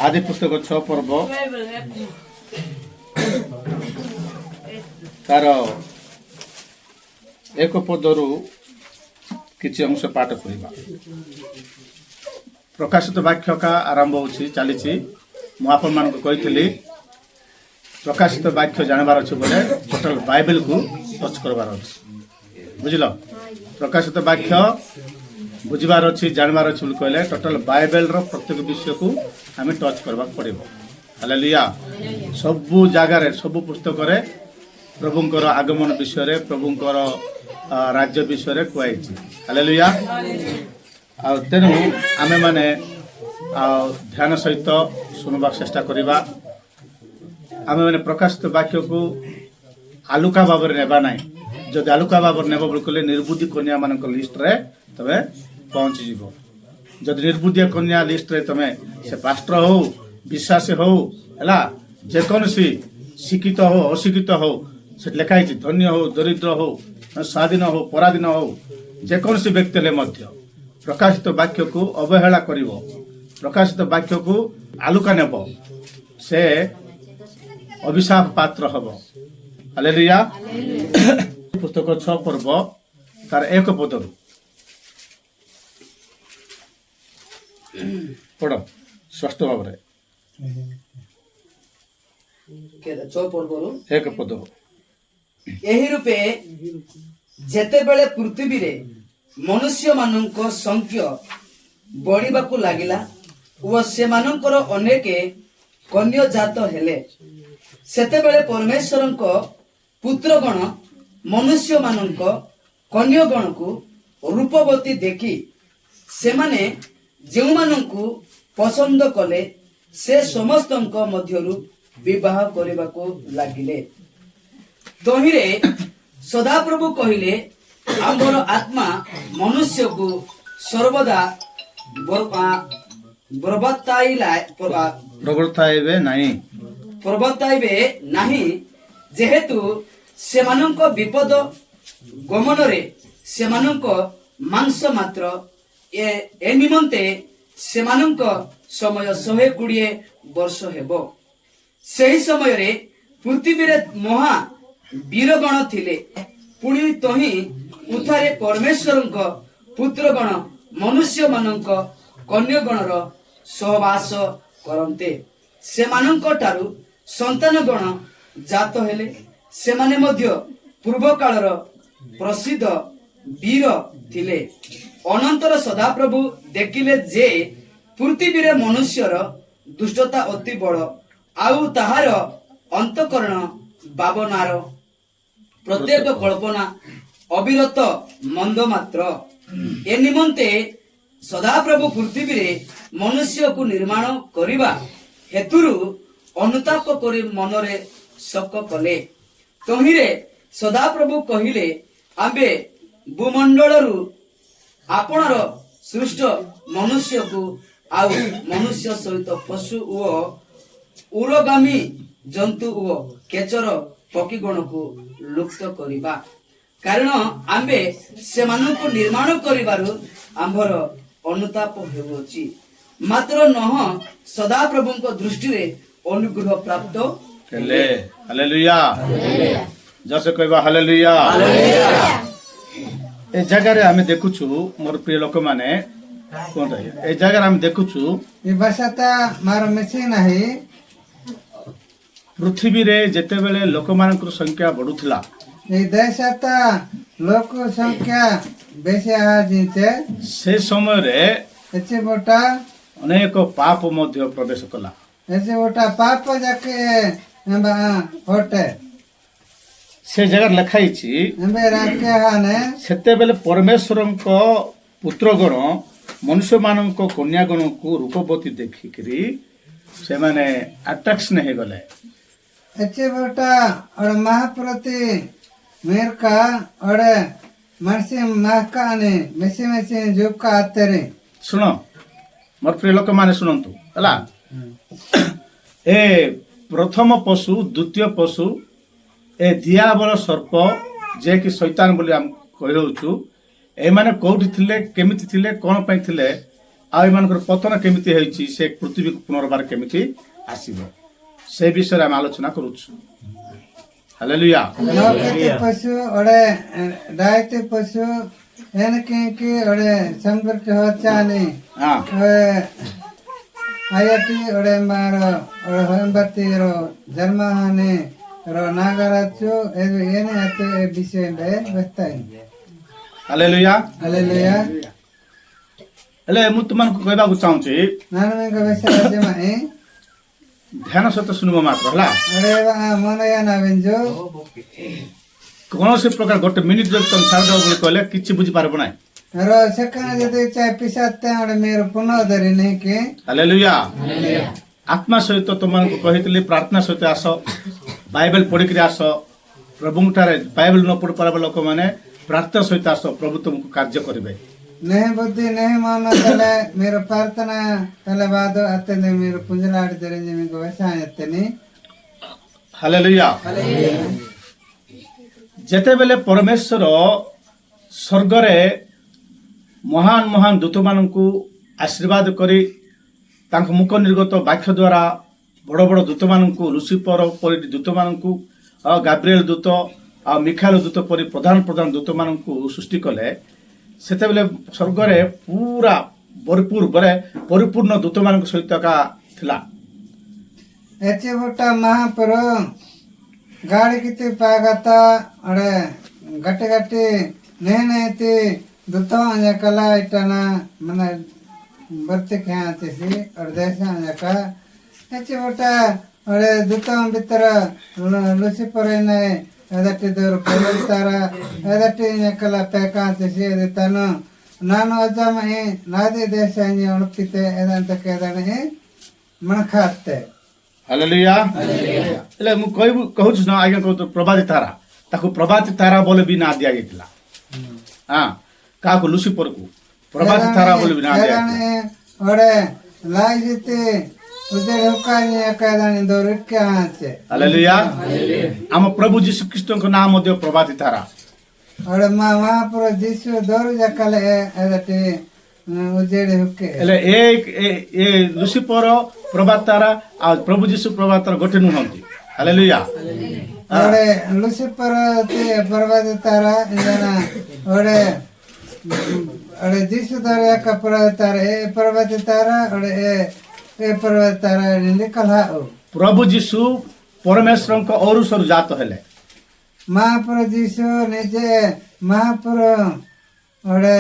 आदि पुस्तक 6 पर्व तार एक पदरु किछि अंश पाठ करिबा। प्रकाशित वाक्य का आरंभ होछि चलीछि। मु आपन मान को कहितली प्रकाशित वाक्य जानबार अछि बोले टोटल बाइबल को टच करबार अछि। बुझिलो प्रकाशित वाक्य बुझबार अछि जानबार अछि बोले कहले टोटल बाइबल रो प्रत्येक विषय को हमें टच करबा पड़िबो। हालेलुया। सब जगह रे सब पुस्तक रे प्रभुंकर आगमन विषय रे प्रभुंकर राज्य विषय रे कहैछि। हालेलुया। आ तेनु आमे माने ध्यान सहित सुनबार चेष्टा करिबा। आमे माने प्रकाशित वाक्य को आलुका बाबर नेबा नाही। जदि आलुका बाबर नेबो बोलकले निर्बुद्धि कन्या मानक लिस्ट रे तबे पहुंच जीवो। जदि निर्बुद्धि कन्या लिस्ट रे तमे से पास्टर हो विश्वासी हो हला जे कोनसी शिक्षित हो अशिक्षित हो से लिखाई धन्य हो दरिद्र हो स्वाधीन हो पराधीन हो जे कोनसी व्यक्ति ले मध्य प्रकाशित वाक्य को अवहेला करिवो प्रकाशित वाक्य को आलुका नेबो से अभिशाप पात्र हबो। हालेलुया। पुस्तक 6 पर्व तार एक पदरु पढ़ स्पष्ट भाव रे एक पदरु एही रूपे जेते बेले पृथ्वी रे मनुष्य मानक संख्या बढ़िबाकू लागिला व सेमानकर अनेके कन्या जात हेले सेते बेले परमेश्वरक पुत्रगण मनुष्य मानक कन्यागण को रूपवती देखि सेमाने जेउ मानकू पसंद कले से समस्तक मध्यरु विवाह करबाकू लागिले। तहिरे सदाप्रभु कहिले आमर आत्मा मनुष्य को सर्वदा प्रवर्ताइबे नाही जेहेतु सेमानंक विपद गमन रे सेमानंक मांस मात्र ए निमंते सेमानंक समय 120 वर्ष हेबो। सही समय रे पृथ्वी रे महा वीरगण थिले पुणी तही उथारे परमेश्वरंक पुत्रगण मनुष्य मानक कन्यागणर सहवास करन्ते सेमानंक टारु संतानगण जात हेले सेमाने मध्य पूर्व कालर प्रसिद्ध वीर थिले। अनंतर सदाप्रभु देखिले जे पृथ्वी रे मनुष्यर दुष्टता अति बड़ आउ ताहार अंतकरण भावनार प्रत्येक कल्पना अविरत मंद मात्र ए निमंते सदाप्रभु पृथ्वी रे मनुष्य को निर्माण करिबा हेतुरु अनुताप करी मनरे शक कले। तहिरे सदाप्रभु कहिले आबे भूमंडलरु आपणर सृष्ट मनुष्य को आउ मनुष्य सहित पशु ओ उरगामी जंतु ओ केचर पक्षीगण को लुप्त करिबा कारण आम्बे सेमानंकु निर्माण करिबारु आम्भर अनुताप हेउछि मात्र नह सदा प्रभुଙ୍କ दृष्टि अनुग्रह प्राप्त हेले। हालेलुया। जैसे कहबा हालेलुया। ए जगह रे हमें देखुछु मोर प्रिय लोक माने कोन रे ए जगह हम देखुछु ए भाषाता मार मेसे नाही पृथ्वी रे जेते बेले लोक मानकर संख्या बढ़ुथिला ए देशता लोक संख्या बेसे आजिते से समय रे एचे बोटा अनेक पाप मध्य प्रवेश कला एचे बोटा पाप जाके होटे से जगह लिखाई छी एबे राके हाने सेते बेले परमेश्वरଙ୍କ पुत्रगण मनुष्य मानक कन्यागण को रूपवती देखिकरी से माने अट्रैक्शन हे गले एचे बोटा और महाप्रति मेर का और मरसे महका ने मेसे जुका आतरे सुनो मोर प्रिय लोक माने सुनंतु हला ए प्रथम पशु द्वितीय पशु ए दियाबल सर्प जे कि शैतान बोली हम कहउछु ए माने कोठी थिले केमिति थिले कोन पई थिले ଆଉ ଏମାନଙ୍କର ପତନ କେମିତି ହେଇଛି, ସେ ପୃଥିବୀକୁ ପୁନର୍ବାର କେମିତି ଆସିବ, ସେ ବିଷୟରେ ଆମେ ଆଲୋଚନା କରୁଛୁ। ହାଲେଲୁୟା। नौकते पशु ओडे डायते पशु एनके की ओडे संपर्क होचानी ହଁ आयटी ओडे मारो ओडे होंबती रो जन्महाने रो नागराचु एने आते विषय में बताई। ହାଲେଲୁୟା। हालेलुया। ହେଲେ ମୁଁ ତୁମମାନଙ୍କୁ କହିବାକୁ ଚାହୁଁଛି, नानमे का विषय जमाए ଧ୍ୟାନ ସହିତ ଶୁଣିବ ମାତ୍ର ହେଲା। ओडे मनया नावेंजो କୌଣସି ପ୍ରକାର ଗୋଟେ ମିନିଟ୍ ଯଦି ତମେ ଛାଡ଼ିଦେବ ବୋଲି କହିଲେ କିଛି ବୁଝିପାରିବ ନାହିଁ। रो सेकंड जदे चाय पिसाते ओडे मेरो पुनोदरी नहीं के ହାଲେଲୁୟା। ଆତ୍ମା ସହିତ ତୁମମାନଙ୍କୁ କହିଥିଲି ପ୍ରାର୍ଥନା ସହିତ ଆସ, ବାଇବେଲ ପଢିକିରି ଆସ। ପ୍ରଭୁଙ୍କଠାରେ ବାଇବେଲ ନ ପଢି ପାରିବା ଲୋକମାନେ ପ୍ରାର୍ଥନା ସହିତ ଆସ, ପ୍ରଭୁ ତୁମକୁ କାର୍ଯ୍ୟ କରିବେ। नहीं बुद्धि नहीं मानो तले मेरो प्रार्थना तले बादो आते ने मेरो पुंजलाड़ दरे जे मेरो वैसा आते ने ହାଲେଲୁୟା। ଯେତେବେଳେ ପରମେଶ୍ୱର ସ୍ୱର୍ଗରେ ମହାନ ମହାନ ଦୂତମାନଙ୍କୁ ଆଶୀର୍ବାଦ କରି ତାଙ୍କ ମୁଖ ନିର୍ଗତ ବାକ୍ୟ ଦ୍ୱାରା ବଡ଼ ବଡ଼ ଦୂତମାନଙ୍କୁ, ଲୁସିଫର ପରି ଦୂତମାନଙ୍କୁ, ଆଉ ଗାବ୍ରିଏଲ ଦୂତ ଆଉ ମିଖାଏଲ ଦୂତ ପରି ପ୍ରଧାନ ପ୍ରଧାନ ଦୂତମାନଙ୍କୁ ସୃଷ୍ଟି କଲେ, ସେତେବେଳେ ସ୍ୱର୍ଗରେ ପୁରା ଭରପୁର ବୋଲେ ପରିପୂର୍ଣ୍ଣ ଦୂତମାନଙ୍କ ସହିତ ଏକା ଥିଲା। एचे बोटा महापुरो गाड़ी किते पागता अरे गटे गटे नहीं ते दुतो आजा कला इटना मने बरते क्या आते सी और देशा आजा का एचे बोटा अरे दुतो भीतर लुसी परे ने एदटे दूर पलतारा एदटे ने कला पैका आते सी एदतनो नानो अजा में नादे देशा ने उणकिते एदंत केदने मन खाते ହାଲେଲୁୟା। ହେଲେ ମୁଁ କହୁଛି ନା ଆଜ୍ଞା, କହୁଛୁ ପ୍ରଭାତୀ ତାରା, ତାକୁ ପ୍ରଭାତୀ ତାରା ବୋଲି ବି ନାଁ ଦିଆଯାଇଥିଲା। ହଁ, କାହାକୁ? ଲୁସିଫରକୁ ପ୍ରଭାତୀ ତାରା ବୋଲି ବି ନାଁ ଦିଆଯାଇଥିଲା। ओडे लाई जीते उधर हुकानी एकादानी दो रुट के हाथ से ହାଲେଲୁୟା। ଆମ ପ୍ରଭୁ ଯୀଶୁ ଖ୍ରୀଷ୍ଟଙ୍କ ନାଁ ମଧ୍ୟ ପ୍ରଭାତୀ ତାରା। ओडे महापुरो जीसु दोरु जकले एदटे उजेड़े हुके ହେଲେ ଏ ଲୁସିଫର ପ୍ରଭାତ ତାରା ଆଉ ପ୍ରଭୁ ଯୀଶୁ ପ୍ରଭାତ ତାରା ଗୋଟେ ନୁହନ୍ତି। ହାଲେଲୁୟା। ओडे लुसिफर ते पर्वत तारा इंजना ओडे ओडे जीसु दोरु का पर्वत तारा ए पर्वत तारा ओडे ए पर्वत तारा निकला ओ ପ୍ରଭୁ ଯୀଶୁ ପରମେଶ୍ୱରଙ୍କ ଔରୁଷରୁ ଜାତ ହେଲେ। महापुरो जीसु निजे महापुरो ओडे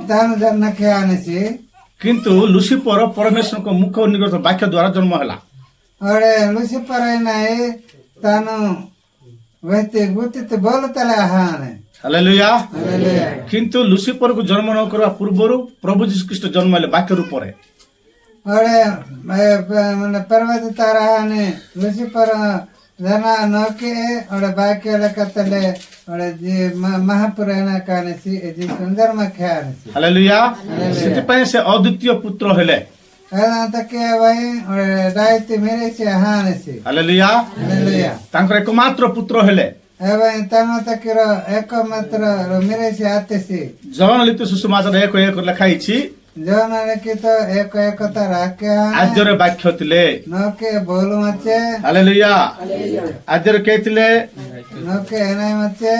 दानु जन्म के आने से କିନ୍ତୁ ଲୁସିଫର ପରମେଶ୍ୱରଙ୍କ ମୁଖ ନିର୍ଗତ ବାକ୍ୟ ଦ୍ୱାରା ଜନ୍ମ ହେଲା। और लुसिफर नहीं तानु वहते गुतित बोलतले हाने ହାଲେଲୁୟା। हालेलुया କିନ୍ତୁ ଲୁସିଫରକୁ ଜନ୍ମ ନ କରିବା ପୂର୍ବରୁ ପ୍ରଭୁ ଯୀଶୁ ଖ୍ରୀଷ୍ଟ ଜନ୍ମ ହେଲେ ବାକ୍ୟ ରୂପରେ। और मैंने पर्वत तारा ने लुसिफर जना नौके और बाकी लकतले और जी महापुराना काने सी जी सुंदर मख्याने सी ହାଲେଲୁୟା। ସେଥିପାଇଁ ସେ ଅଦ୍ୱିତୀୟ ପୁତ୍ର ହେଲେ। ऐसा तक के भाई और दायित्व मेरे से हाने सी ହାଲେଲୁୟା। हालेलुया ତାଙ୍କର एकमात्र ପୁତ୍ର ହେଲେ। ए भाई तनो तक रो एक मात्र मेरे से आते सी ଜବାନ ଲିତୁ ସୁଷମାଚାର 1:1 ଲେଖା ହେଇଛି, जो मैंने की तो एक एक तरह के ଆଦ୍ୟରେ ବାକ୍ୟ ଥିଲେ। नौके बोलू मचे ହାଲେଲୁୟା। ଆଦ୍ୟରେ କେ ଥିଲେ? नौके नहीं मचे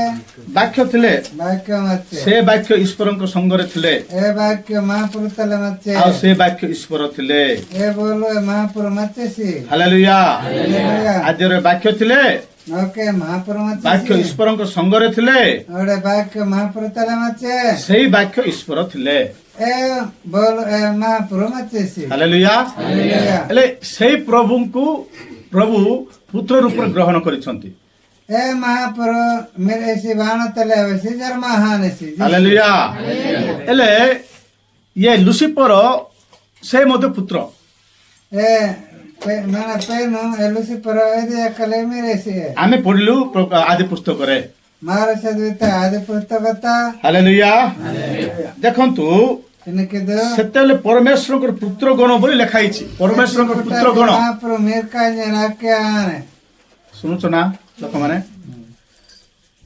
ବାକ୍ୟ ଥିଲେ। वाक्य मचे ସେ ବାକ୍ୟ ଈଶ୍ୱରଙ୍କ ସଙ୍ଗରେ ଥିଲେ ए वाक्य महापुर तले मचे ଆଉ ସେ ବାକ୍ୟ ଈଶ୍ୱର ଥିଲେ। ए बोलो ए महापुर मचे सी ହାଲେଲୁୟା। हालेलुया ଆଦ୍ୟରେ ବାକ୍ୟ ଥିଲେ, नौके महापुर ବାକ୍ୟ मचे सी ଈଶ୍ୱରଙ୍କ ସଙ୍ଗରେ ଥିଲେ, और वाक्य महापुर तले मचे ସେଇ ବାକ୍ୟ ଈଶ୍ୱର ଥିଲେ। ए बोलो ए महापुर मचे सी ହାଲେଲୁୟା। हालेलुया ହେଲେ ସେଇ ପ୍ରଭୁଙ୍କୁ ପ୍ରଭୁ ପୁତ୍ର ରୂପରେ ଗ୍ରହଣ କରିଛନ୍ତି। ए महापुर मेरे सी बाण तले वैसे जर्मा हाने सी ହାଲେଲୁୟା। ହେଲେ ଇଏ ଲୁସିଫର ସେ ମଧ୍ୟ ପୁତ୍ର। ए मैंने पेनो ए लुसिफर ए दे कले मेरे सी ଆମେ ପଢିଲୁ ଆଦି ପୁସ୍ତକରେ। मारो सद्विता आदि पुस्तकता ହାଲେଲୁୟା। ଦେଖନ୍ତୁ, इनके दो ସେତେବେଳେ ପରମେଶ୍ୱରଙ୍କର ପୁତ୍ର ଗଣ ବୋଲି ଲେଖା ହେଇଛି। ପରମେଶ୍ୱରଙ୍କର ପୁତ୍ର ଗଣ महाप्रभु मेर का राखे आने ଶୁଣୁଛ ନା ଲୋକମାନେ?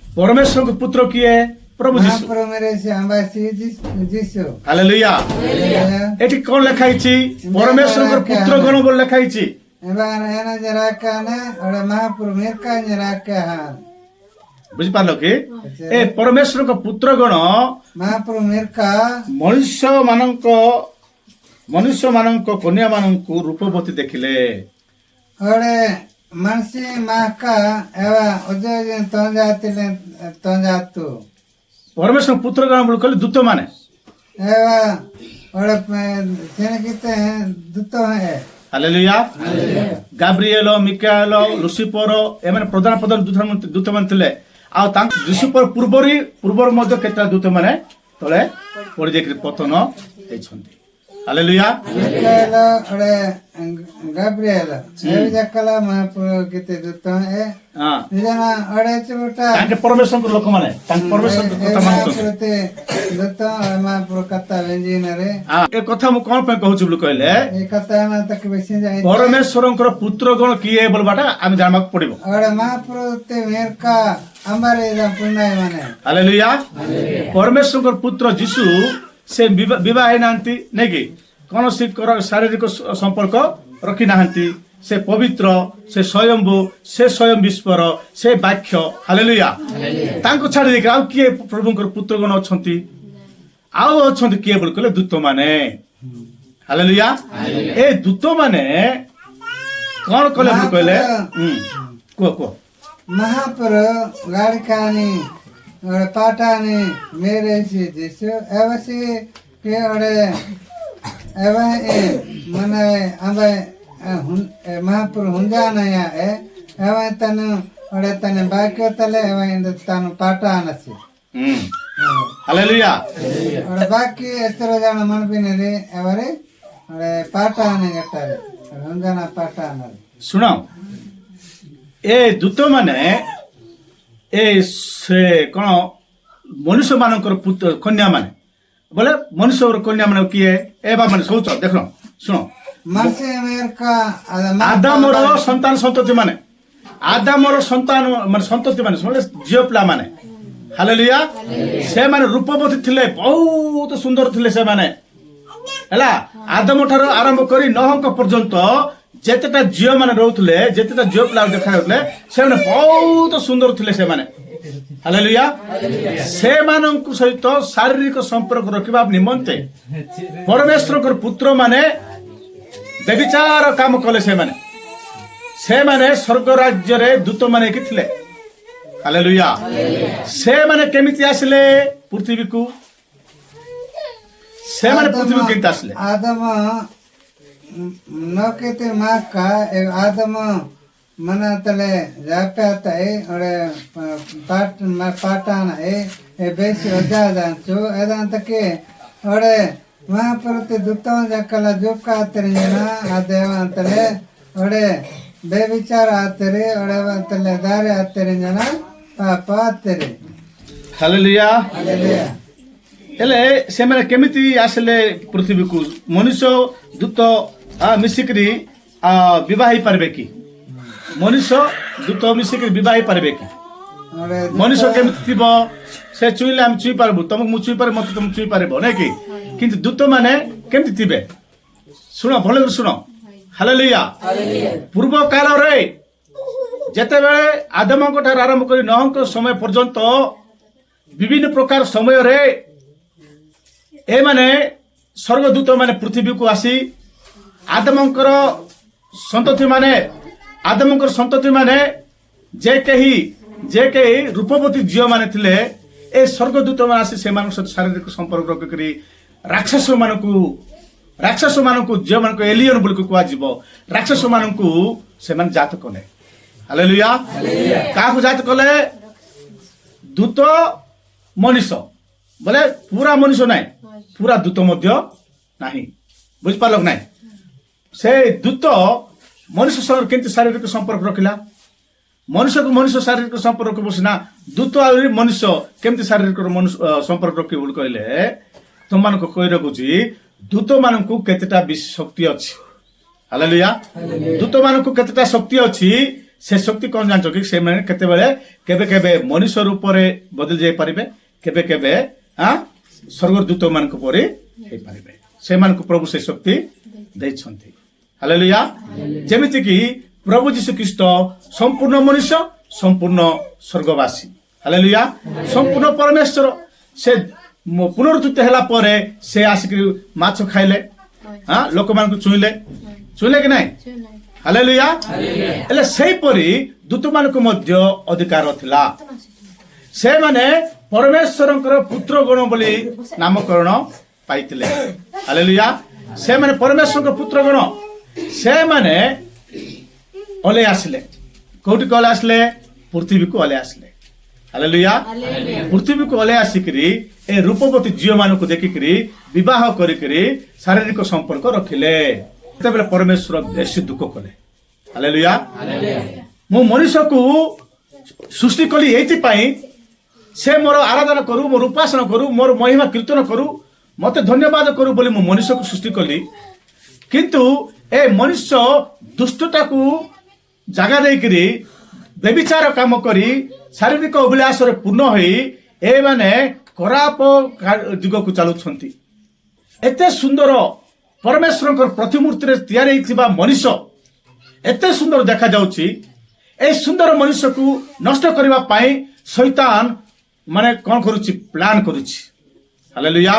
ପରମେଶ୍ୱରଙ୍କ ପୁତ୍ର କିଏ? ପ୍ରଭୁ ଯୀଶୁ। ମହାପ୍ରଭୁ ମେରେ ସେ ଆମ୍ବାସୀ ଯୀଶୁ। ହାଲେଲୁୟା। ଏଠି କଣ ଲେଖା ହେଇଛି? ପରମେଶ୍ୱରଙ୍କର ପୁତ୍ର ଗଣ ବୋଲି ଲେଖା ହେଇଛି। ଏବାର ଏନା ଜରାକାନେ ଅଡେ ମହାପ୍ରଭୁ ମିରକା ଜରାକା ହାନ। ବୁଝିପାରିଲ କି? ଏ ପରମେଶ୍ୱରଙ୍କ ପୁତ୍ର ଗଣ ମହାପ୍ରଭୁ ମିରକା ମନୁଷ୍ୟ ମାନଙ୍କ କନ୍ୟା ମାନଙ୍କୁ ରୂପବତୀ ଦେଖିଲେ। ଅଡେ मनसी माका एवा उजय तंजातु परमेश्वर पुत्र गण बोल कहले दूत माने एवा और सेने किते दूत है। हालेलुया। गाब्रिएल, मिकाएल, लुसिफर एमाने प्रधान दूत मान थिले। आ तांक लुसिफर पूर्वर मध्य केता दूत माने तळे पड़ी जाय पतन हेछंती। हालेलुया। मिकाएल और गाब्रिएल ए जकला महाप्रभु किते दूत है। हां जना अडे चोटा तांके परमेश्वर को लोक माने तांक परमेश्वर को कथा मानतो दूत महाप्रभु कथा वेंजिन रे। हां ए कथा मु कोन पे कहू छु बोल कहले ए कथा ना तक बेसी जाय परमेश्वरंकर पुत्र गण किए बोलबाटा आमे जानबाक पड़िबो। और महाप्रभु ते मेरका अंबारे जा पुनाय माने। हालेलुया। परमेश्वरंकर पुत्र यीशु से विवाह नांती नहीं कि कौन सी शारीरिक संपर्क रखी नांती। से पवित्र, से स्वयंभू, से स्वयं विश्वर, से वाक्य। हालेलुया। तांको छाड़ी देख आउ किए प्रभुंकर पुत्र गण अछंती। आउ अछंती किए बोल कहले दूत माने। हालेलुया। ए दूत माने कौन कहले बोल कहले को महाप्रभु गाड़कानी और पाटानी मेरे से जिसु एवसी के अरे एव मने अबे महाप्रभु हुंजा नया है एव तनु अरे तने बाक्य तले एव तनु पाटा नसी। हालेलुया। और बाकी एतरो जन मन बिने रे एवरे अरे पाटा ने गटारे हुंजा ना पाटा न सुनो ए दूत माने ए से कौन मनुष्य मानकर पुत्र कन्या माने बोले मनुष्य कन्या माने किए ए बा माने सोच देखो सुनो मासे अमेरिका आदमर संतान संतति माने आदमर संतान माने संतति माने बोले झियो पिला माने। हालेलुया। से माने रूपवती थिले बहुत सुंदर थिले से माने हला आदम ठार आरंभ करी नहक पर्यंत जेतेटा झियो माने रहउथले जेतेटा झियो पिला देखा होतले से माने बहुत सुंदर थिले से माने। हालेलुया। से मानक सहित शारीरिक संपर्क रखिबा निमंते परमेश्वर पुत्र माने व्यभिचार काम कले से माने स्वर्ग राज्य रे दूत माने कि थिले। हालेलुया। से माने केमिति आसले पृथ्वी को से माने पृथ्वी को केमिति आसले आदम नकेते माका आदम मना तले जापाता है और पाटाना है बेस अजादान चो एदान तके और वहां पर ते दूतों जकला जोका आतरिना आदेवान तले और बेविचार आतरे और तले दारे आतरिना पापा आतरे। हालेलुया। हालेलुया। हेले से माने केमिति आसले पृथ्वी को मनुष्य दूत मिसिकरी विवाह ही पारबे की मनुष्य दूत मिसिकरी विवाह ही पारबे की मनुष्य केमिति थिबो से चुइले हम चुई पारबो तुमको मु चुई पारे मत तुम चुई पारबो नै कि किंतु दूत माने केमिति थिबे सुनो भले सुनो। हालेलुया। पूर्व काल रे जेते बेले आदम को ठार आरंभ करी नह को समय पर्यंत विभिन्न प्रकार समय रे ए माने स्वर्गदूत माने पृथ्वी को आसी आदमंकर संतति माने जे कही रूपवती झियो माने थिले ए स्वर्गदूत माने आसी से मानक सहित शारीरिक संपर्क रखि राक्षस मानकु झियो मानक एलियन बोल को आजिबो राक्षस मानकु से मान जात कले। हालेलुया। काहु जात कले दूत मनुष्य बोले पूरा मनुष्य नाई पूरा दूत मध्य नाही बुझ पारल नाई से दूत मनुष्य संग केंति शारीरिक संपर्क रखिला मनुष्य को मनुष्य शारीरिक संपर्क बसिना दूत आ मनुष्य केंति शारीरिक संपर्क रखि बोल कहले तुम मान को कहि रखुची दूत मान को केतेटा शक्ति अछि। हालेलुया। दूत मान को केतेटा शक्ति अछि से शक्ति कोन जानचो कि से माने केते बेले केबे केबे मनुष्य रूप रे बदल जाय परिबे କେବେ କେବେ ସ୍ୱର୍ଗଦୂତ ମାନଙ୍କ ପରି ହେଇପାରିବେ। ସେମାନଙ୍କୁ ପ୍ରଭୁ ସେ ଶକ୍ତି ଦେଇଛନ୍ତି। ହାଲେଲୁୟା। ଯେମିତି କି ପ୍ରଭୁ ଯୀଶୁ ଖ୍ରୀଷ୍ଟ ସମ୍ପୂର୍ଣ୍ଣ ମନୁଷ୍ୟ, ସମ୍ପୂର୍ଣ୍ଣ ସ୍ୱର୍ଗବାସୀ। ହାଲେଲୁୟା। ସମ୍ପୂର୍ଣ୍ଣ ପରମେଶ୍ୱର। ସେ ପୁନରୁତ୍ଥିତ ହେଲା ପରେ ସେ ଆସିକି ମାଛ ଖାଇଲେ, ଲୋକମାନଙ୍କୁ ଛୁଇଁଲେ କି ନାଇଁ? ହାଲେଲୁୟା। ହେଲେ ସେଇପରି ଦୂତମାନଙ୍କୁ ମଧ୍ୟ ଅଧିକାର ଥିଲା। ସେମାନେ ପରମେଶ୍ୱରଙ୍କର ପୁତ୍ର ଗଣ ବୋଲି ନାମକରଣ ପାଇଥିଲେ। ହାଲେଲୁୟା। ସେମାନେ ପରମେଶ୍ୱରଙ୍କ ପୁତ୍ର ଗଣ। ସେମାନେ ଓହ୍ଲେଇ ଆସିଲେ। କୋଉଠି ଓହ୍ଲେଇ ଆସିଲେ? ପୃଥିବୀକୁ ଓହ୍ଲେଇ ଆସିଲେ। ହାଲେଲୁୟା। ପୃଥିବୀକୁ ଓହ୍ଲେଇ ଆସିକିରି ଏ ରୂପବତୀ ଝିଅ ମାନଙ୍କୁ ଦେଖିକିରି ବିବାହ କରିକିରି ଶାରୀରିକ ସମ୍ପର୍କ ରଖିଲେ। ସେତେବେଳେ ପରମେଶ୍ୱର ବେଶୀ ଦୁଃଖ କଲେ। ହାଲେଲୁୟା। ମୁଁ ମଣିଷକୁ ସୃଷ୍ଟି କଲି ଏଇଥିପାଇଁ ସେ ମୋର ଆରାଧନା କରୁ, ମୋର ଉପାସନା କରୁ, ମୋର ମହିମା କୀର୍ତ୍ତନ କରୁ, ମତେ ଧନ୍ୟବାଦ କରୁ ବୋଲି ମୁଁ ମଣିଷକୁ ସୃଷ୍ଟି କଲି। କିନ୍ତୁ ଏ ମଣିଷ ଦୁଷ୍ଟତାକୁ ଜାଗା ଦେଇକିରି ବ୍ୟଭିଚାର କାମ କରି ଶାରୀରିକ ଅଭିଳାଷରେ ପୂର୍ଣ୍ଣ ହୋଇ ଏମାନେ ଖରାପ ଦିଗକୁ ଚାଲୁଛନ୍ତି। ଏତେ ସୁନ୍ଦର ପରମେଶ୍ୱରଙ୍କର ପ୍ରତିମୂର୍ତ୍ତିରେ ତିଆରି ହେଇଥିବା ମଣିଷ ଏତେ ସୁନ୍ଦର ଦେଖାଯାଉଛି। এই ସୁନ୍ଦର ମଣିଷକୁ ନଷ୍ଟ କରିବା ପାଇଁ ଶୈତାନ ମାନେ କଣ କରୁଛି? ପ୍ଲାନ କରୁଛି। ହାଲେଲୁୟା।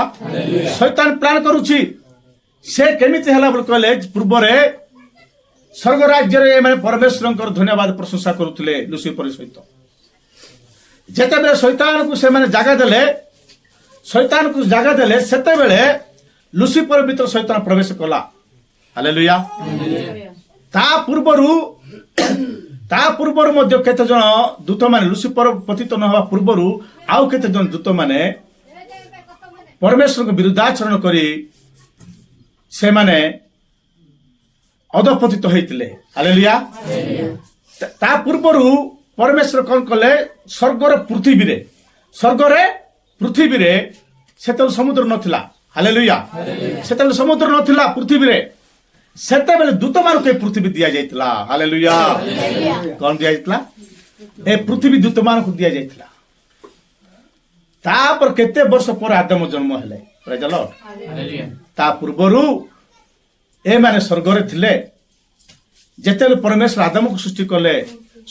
ଶୈତାନ ପ୍ଲାନ କରୁଛି। ସେ କେମିତି ହେଲା ବୋଲି କହିଲେ, ପୂର୍ବରେ ସ୍ୱର୍ଗ ରାଜ୍ୟରେ ଏମାନେ ପରମେଶ୍ୱରଙ୍କର ଧନ୍ୟବାଦ ପ୍ରଶଂସା କରୁଥିଲେ ଲୁସିଫର ସହିତ। ଯେତେବେଳେ ଶୈତାନକୁ ସେମାନେ ଜାଗା ଦେଲେ ସେତେବେଳେ ଲୁସିଫର ଭିତରେ ଶୈତାନ ପ୍ରବେଶ କଲା। ହାଲେଲୁୟା। ତା ପୂର୍ବରୁ ମଧ୍ୟ କେତେ ଜଣ ଦୂତ ମାନେ ଲୁସିଫର ପତିତ ନ ହେବା ପୂର୍ବରୁ ଆଉ କେତେ ଜଣ ଦୂତ ମାନେ ପରମେଶ୍ୱରଙ୍କ ବିରୁଦ୍ଧାଚରଣ କରି ସେମାନେ ଅଧପତିତ ହେଇଥିଲେ। ହାଲେଲୁୟା। ତା ପୂର୍ବରୁ ପରମେଶ୍ୱର କଣ କଲେ? ସ୍ୱର୍ଗରେ ପୃଥିବୀରେ ସେତେବେଳେ ସମୁଦ୍ର ନଥିଲା। ହାଲେଲୁୟା। ସେତେବେଳେ ସମୁଦ୍ର ନଥିଲା ପୃଥିବୀରେ। ସେତେବେଳେ ଦୂତମାନଙ୍କୁ ଏ ପୃଥିବୀ ଦିଆଯାଇଥିଲା। ହାଲେଲୁୟା। କଣ ଦିଆଯାଇଥିଲା? ଏ ପୃଥିବୀ ଦୂତମାନଙ୍କୁ ଦିଆଯାଇଥିଲା। ତାପରେ କେତେ ବର୍ଷ ପରେ ଆଦମ ଜନ୍ମ ହେଲେ। ପ୍ରେଜ୍ ଦ ଲର୍ଡ। ତା ପୂର୍ବରୁ ଏମାନେ ସ୍ୱର୍ଗରେ ଥିଲେ। ଯେତେବେଳେ ପରମେଶ୍ୱର ଆଦମକୁ ସୃଷ୍ଟି କଲେ,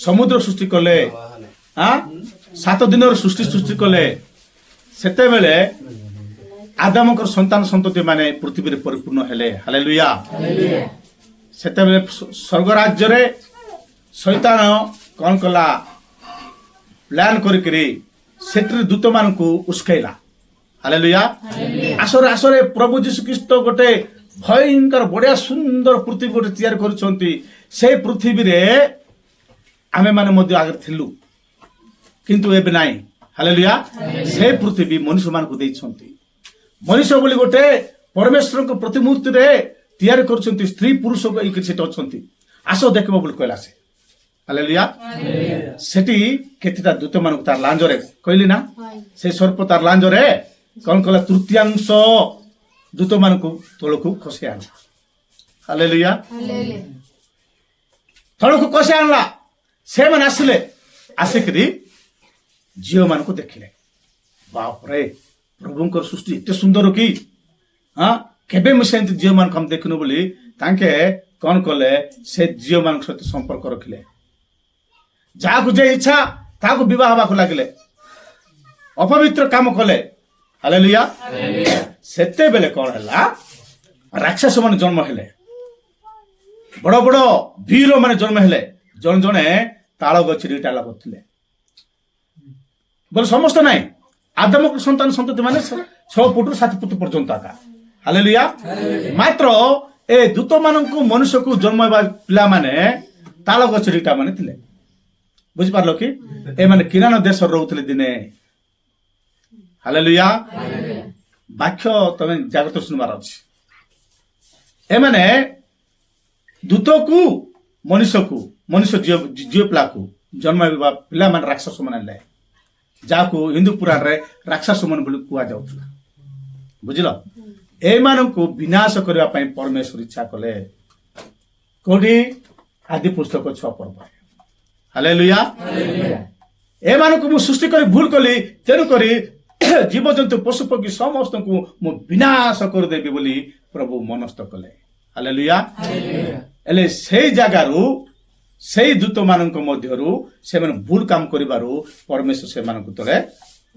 ସମୁଦ୍ର ସୃଷ୍ଟି କଲେ, 7 ଦିନର ସୃଷ୍ଟି କଲେ, ସେତେବେଳେ ଆଦମଙ୍କର ସନ୍ତାନ ସନ୍ତତି ମାନେ ପୃଥିବୀରେ ପରିପୂର୍ଣ୍ଣ ହେଲେ। ହାଲେଲୁୟା। ସେତେବେଳେ ସ୍ୱର୍ଗ ରାଜ୍ୟରେ ଶୈତାନ କଣ କଲା? ପ୍ଲାନ କରିକିରି ସେଥିରେ ଦୂତମାନଙ୍କୁ ଉସ୍କେଇଲା। ହାଲେଲୁୟା। ଆସରେ ପ୍ରଭୁ ଯୀଶୁ ଖ୍ରୀଷ୍ଟ ଗୋଟେ ଭୟଙ୍କର ବଢିଆ ସୁନ୍ଦର ପୃଥିବୀ ଗୋଟେ ତିଆରି କରୁଛନ୍ତି। ସେଇ ପୃଥିବୀରେ ଆମେ ମାନେ ମଧ୍ୟ ଆଗରେ ଥିଲୁ, କିନ୍ତୁ ଏବେ ନାହିଁ। ହାଲେଲୁୟା। ସେଇ ପୃଥିବୀ ମନୁଷ୍ୟ ମାନଙ୍କୁ ଦେଇଛନ୍ତି। ମଣିଷ ବୋଲି ଗୋଟେ ପରମେଶ୍ୱରଙ୍କ ପ୍ରତିମୂର୍ତ୍ତିରେ ତିଆରି କରୁଛନ୍ତି। ସ୍ତ୍ରୀ ପୁରୁଷ ସେଠି ଅଛନ୍ତି। ଆସ ଦେଖିବ ବୋଲି କହିଲା ସେ। ହାଲେଲୁୟା। ସେଠି କେତେଟା ଦୂତ ମାନଙ୍କୁ ତାର ଲାଞ୍ଜରେ କହିଲି ନା, ସେ ସର୍ପ ତାର ଲାଞ୍ଜରେ କଣ କଲା? ତୃତୀୟାଂଶ ଦୂତ ମାନଙ୍କୁ ତଳକୁ ଖସି ଆଣିଲା। ହାଲେଲୁୟା। ତଳକୁ ଖସି ଆଣିଲା। ସେମାନେ ଆସିକିରି ଝିଅ ମାନଙ୍କୁ ଦେଖିଲେ। ବାପରେ, ପ୍ରଭୁଙ୍କର ସୃଷ୍ଟି ଏତେ ସୁନ୍ଦର କି! କେବେ ମୁଁ ସେମିତି ଝିଅ ମାନଙ୍କୁ ଆମେ ଦେଖିନୁ ବୋଲି ତାଙ୍କେ କଣ କଲେ? ସେ ଝିଅ ମାନଙ୍କ ସହିତ ସମ୍ପର୍କ ରଖିଲେ। ଯାହାକୁ ଯେ ଇଚ୍ଛା ତାହାକୁ ବିବାହ ହେବାକୁ ଲାଗିଲେ। ଅପବିତ୍ର କାମ କଲେ। ହାଲେଲୁୟା। ସେତେବେଳେ କଣ ହେଲା? ରାକ୍ଷସ ମାନେ ଜନ୍ମ ହେଲେ। ବଡ ବଡ ବୀର ମାନେ ଜନ୍ମ ହେଲେ। ଜଣେ ଜଣେ ତାଳ ଗଛରେ ଡାଳ କରୁଥିଲେ ବୋଲେ ସମସ୍ତ ନାହିଁ। ଆଦମଙ୍କ ସନ୍ତାନ ସନ୍ତତି ମାନେ 6 ଫୁଟରୁ 7 ଫୁଟ ପର୍ଯ୍ୟନ୍ତ ଆକା। ହାଲେଲୁୟା। ମାତ୍ର ଏ ଦୂତ ମାନଙ୍କୁ ମନୁଷ୍ୟକୁ ଜନ୍ମ ହେବା ପିଲାମାନେ ତାଳ ଗଛ ରିଟା ମାନେ ଥିଲେ। ବୁଝିପାରିଲ କି? ଏମାନେ କିରାଣ ଦେଶରେ ରହୁଥିଲେ ଦିନେ। ହାଲେଲୁୟା। ବାକ୍ୟ ତମେ ଜାଗ୍ରତ ଶୁଣିବାର ଅଛି। ଏମାନେ ଦୂତକୁ ମନୁଷ୍ୟ ଝିଅ ପିଲାକୁ ଜନ୍ମ ହେବା ପିଲାମାନେ ରାକ୍ଷସ ମାନେ ହେଲେ, ଯାହାକୁ ହିନ୍ଦୁ ପୁରାଣରେ ରାକ୍ଷସ ମାନେ ବୋଲି କୁହାଯାଉଥିଲା। ବୁଝିଲ? ଏମାନଙ୍କୁ ବିନାଶ କରିବା ପାଇଁ ପରମେଶ୍ୱର ଇଚ୍ଛା କଲେ। କୋଉଠି? ଆଦି ପୁସ୍ତକ 6 ପର୍ବରେ। ହାଲେଲୁୟା। ଏମାନଙ୍କୁ ମୁଁ ସୃଷ୍ଟି କରି ଭୁଲ କଲି, ତେଣୁ କରି जीवजंतु पशुपक्षी समस्त को मु विनाश करदेवी बोली प्रभु मनस्थ कले हालेलुया एले सेई जगारू सेई दूत मानक मध्यरू से भूल काम करिबारू परमेश्वर से मानक तले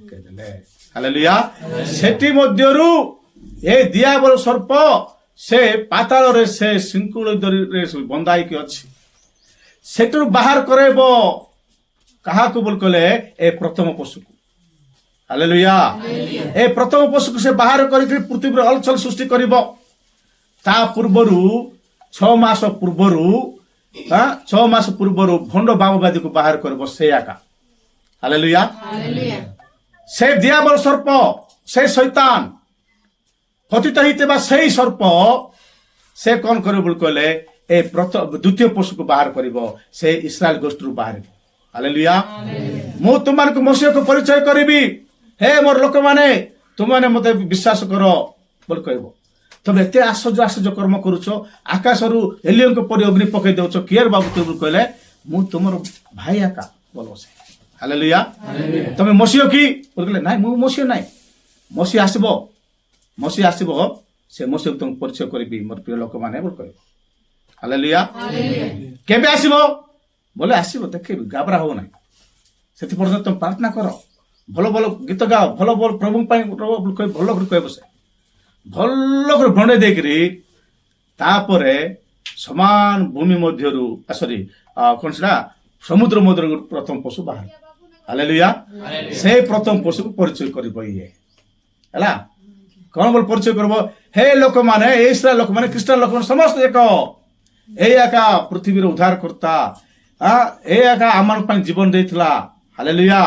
कहले हालेलुया सेठी मध्यरू ए दियाबल सर्प से पाताल रे से सिंकुल रे बंदाई के अछि सेठू बाहर करेबो कहा को बोल कले ए प्रथम पशु को हालेलुया ए प्रथम पशु को से बाहर करिक पृथ्वी रे हलचल सृष्टि करिबो ता पूर्वरु 6 मास पूर्वरु 6 मास पूर्वरु भंड बाबूवादी को बाहर करबो से आका हालेलुया से दियाबल सर्प से शैतान पतित हितेबा से सर्प से कौन करे बोल कहले ए प्रथम द्वितीय पशु को बाहर करिबो से इस्राएल गोष्ठ रु बाहर हालेलुया मु तुमन को मसीह को परिचय करिबी हे मोर लोक माने तुम माने मते विश्वास करो बोल कहबो तबे एते आश्चर्य कर्म करूछो आकाश रु एलियन को परि अग्नि पकई देउछो कियर बाबू तुम कहले मु तुमर भाई आका बोलो से हालेलुया तमे मसीह की बोल कहले नाही मु मसीह नाही मसीह आसीबो से मसीह तुम परिचय करिबी मोर प्रिय लोक माने बोल कहबो हालेलुया केबे आसीबो बोले आसीबो देखिबी गाबरा हो नाही सेति पर्यंत तुम प्रार्थना करो भलो भलो गीत गाओ भलो भलो प्रभु पाई भलो कर कहबो से भलो कर भंडे देखरी तापरे समान भूमि मध्यरु सॉरी कोन सेटा समुद्र मध्यरु प्रथम पशु बाहर हालेलुया से प्रथम पशु को परिचय करबो ये हला कौन बोल परिचय करबो हे लोक माने इस्राएल लोक माने क्रिश्चियन लोक माने समस्त एक ए आका पृथ्वी रे उद्धार करता ए आका आमान पाई जीवन देथिला हालेलुया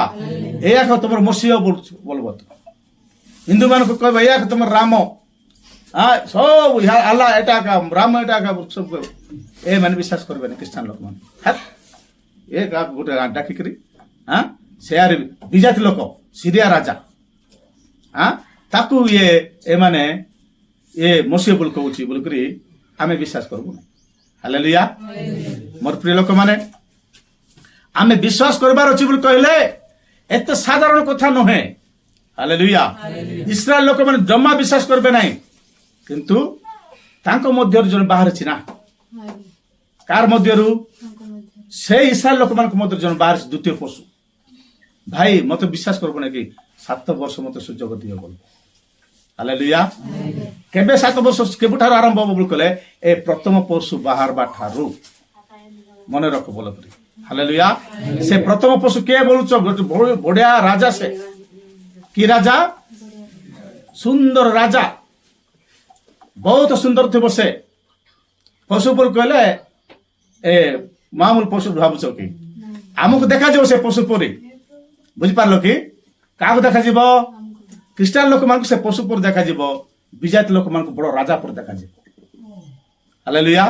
ए आका तमर मसीह बोलबो हिंदू मान को कहबो ए आका तमर राम सब अल्लाह एटा का राम एटा का सब ए माने विश्वास करबे ने क्रिश्चियन लोक माने ए का गोटे डाकी करी से यार बिजाति लोक सीरिया राजा ताकू ये ए माने ए मसीह बोल कहउची बोल करी आमे विश्वास करबो हालेलुया मोर प्रिय लोक माने आमे विश्वास करबार अछि बोल कहले एते साधारण कथा नहे हालेलुया इस्राएल लोक माने जम्मा विश्वास करबे नाही किंतु तांको मध्यरु जन बाहर अछि ना कार मध्यरु से इस्राएल लोक मान मध्यरु जन बाहर द्वितीय पशु भाई मते विश्वास करबो ना कि 7 वर्ष मते सुजोग दियो बोल हालेलुया केबे 7 वर्ष केबुठार आरंभ बोल कले ए प्रथम पशु बाहर बाठारु मने रख बोल करी हालेलुया से प्रथम पशु के बोलुचो बढिया राजा से की राजा सुंदर राजा बहुत सुंदर थे बसे पशु बोल कहले ए मामूल पशु भाबुचो कि हमको देखा जो से पशु परी बुझी पारलो कि काको देखा जीवो क्रिश्चियन लोक मान से पशु पर देखा जीवो बिजाति लोक मान बड़ राजा पर देखा जीवो हालेलुया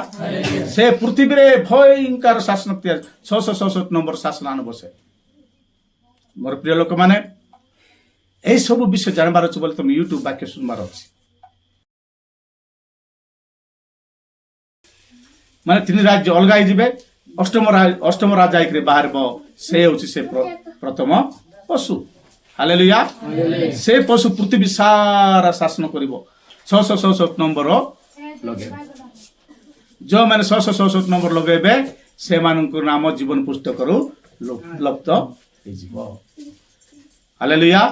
से पृथ्वी रे भयंकर शासन 667 नंबर शासन आन बसे मोर प्रिय लोक माने ए सब विषय जानबार छ बोले तुम YouTube वाक्य सुनबार अछि माने तीन राज्य अलगाई जिबे अष्टम राजा आइकरे बाहर से होछि से प्रथम पशु हालेलुया से पशु पृथ्वी सारा शासन करिवो 667 नंबर लगे जो माने 667 नंबर लगेबे से मानक नाम जीवन पुस्तक रु लुप्त हे जीवो हालेलुया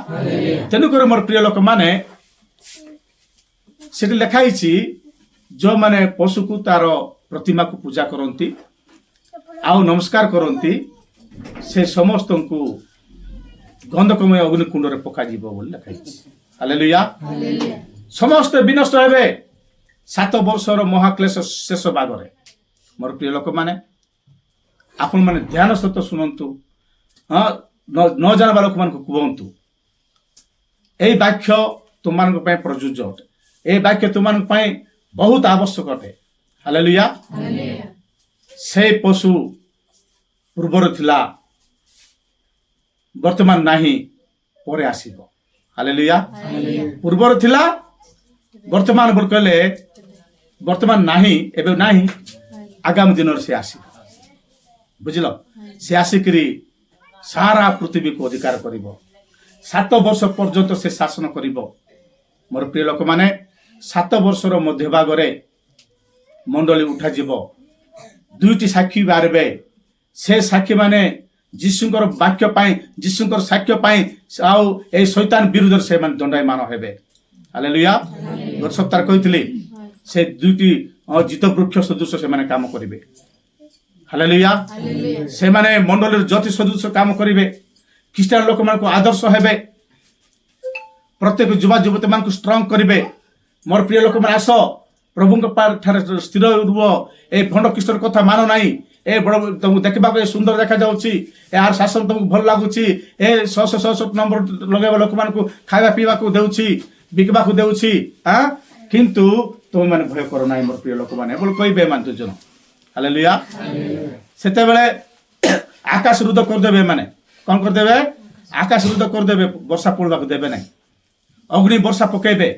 तेनु कर मोर प्रिय लोक माने सेठी लिखाई छी जो माने पशु को तार प्रतिमा को पूजा करती आउ नमस्कार करती से समस्त को गंधकमय अग्नि कुंड रे पका जीवो बोल लिखाई हालेलुया समस्त विनष्ट हेबे 7 वर्षर महाक्लेश शेष भागरे मोर प्रिय लोक माने आपण माने ध्यान सहित सुनंतु न जानबा लोक मान को कहंतु एई वाक्य तुम मान को पय प्रयोज्य अटे एई वाक्य तुम मान को पय बहुत आवश्यक अटे हालेलुया से पशु पूर्वर थिला वर्तमान नाही परे आसीबो हालेलुया पूर्वर थिला वर्तमान बोल कहले वर्तमान नाही एबे नाही आगामी दिन से आसीबो बुझलो से आसीकरी सारा पृथ्वी को अधिकार करिवो 7 ବର୍ଷ ପର୍ଯ୍ୟନ୍ତ ସେ ଶାସନ କରିବ। ମୋର ପ୍ରିୟ ଲୋକମାନେ 7 ବର୍ଷର ମଧ୍ୟଭାଗରେ ମଣ୍ଡଳୀ ଉଠାଯିବ। 2ଟି ସାକ୍ଷୀ ବାହାରିବେ। ସେ ସାକ୍ଷୀମାନେ ଯୀଶୁଙ୍କର ବାକ୍ୟ ପାଇଁ, ଯୀଶୁଙ୍କର ସାକ୍ଷ୍ୟ ପାଇଁ ଆଉ এই ଶୈତାନ ବିରୁଦ୍ଧରେ ସେମାନେ ଦଣ୍ଡାୟମାନ ହେବେ। ହାଲେଲୁୟା। ଗତ ସପ୍ତାହ କହିଥିଲି ସେ 2ଟି ଜିତ ବୃକ୍ଷ ସଦୃଶ ସେମାନେ କାମ କରିବେ। ହାଲେଲୁୟା। ସେମାନେ ମଣ୍ଡଳୀର ଜ୍ୟୋତି ସଦୃଶ କାମ କରିବେ। ଖ୍ରୀଷ୍ଟିଆନ ଲୋକମାନଙ୍କୁ ଆଦର୍ଶ ହେବେ। ପ୍ରତ୍ୟେକ ଯୁବା ଯୁବତୀ ମାନଙ୍କୁ ଷ୍ଟ୍ରଙ୍ଗ କରିବେ। ମୋର ପ୍ରିୟ ଲୋକମାନେ ଆସ ପ୍ରଭୁଙ୍କ ଠାରେ ସ୍ଥିର ରୁହ। ଏ ଭଣ୍ଡ ଖ୍ରୀଷ୍ଟର କଥା ମାନ ନାହିଁ। ଏ ବଡ଼ ତମକୁ ଦେଖିବାକୁ ସୁନ୍ଦର ଦେଖାଯାଉଛି, ଏହାର ଶାସନ ତମକୁ ଭଲ ଲାଗୁଛି, ଏ 100 ନମ୍ବର ଲଗାଇବା ଲୋକମାନଙ୍କୁ ଖାଇବା ପିଇବାକୁ ଦେଉଛି, ବିକିବାକୁ ଦେଉଛି, କିନ୍ତୁ ତୁମେମାନେ ଭୟ କର ନାହିଁ ମୋର ପ୍ରିୟ ଲୋକମାନେ ବୋଲି କହିବେ ଏମାନେ 2 ଜଣ। ହାଲେଲୁୟା। ସେତେବେଳେ ଆକାଶ ରୁଦ୍ଧ କରିଦେବେ। ଏମାନେ କ'ଣ କରିଦେବେ? ଆକାଶ ରୁଦ୍ଧ କରିଦେବେ। ବର୍ଷା ପଡ଼ିବାକୁ ଦେବେ ନାହିଁ। ଅଗ୍ନି ବର୍ଷା ପକେଇବେ।